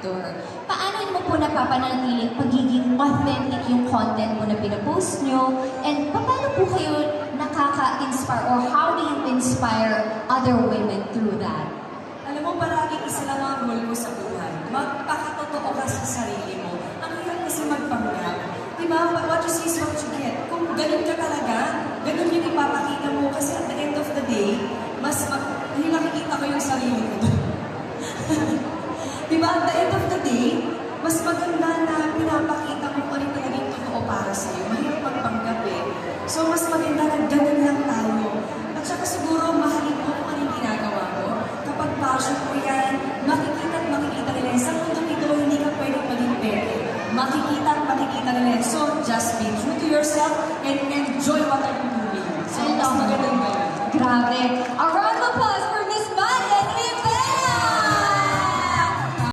actor. Paano mo po napapanatiling pagiging authentic yung content mo na pinapost nyo? And paano po kayo nakaka-inspire or how do you inspire other women through that? Alam mo, palaging isa lang ang goal ko sa buhay. Magpakatotoo ka sa sarili mo. Ang hirap kasi magpanggap. Diba? What you see is what you get. Kung ganun ka talaga, ganun yung ipapakita mo. Kasi at the end of the day, nakikita ko yung sarili ko doon. Diba? At the end of the day, mas maganda na pinapakita mo kung ano talagang totoo para sa'yo. Mahirap magpanggap eh. So, mas maganda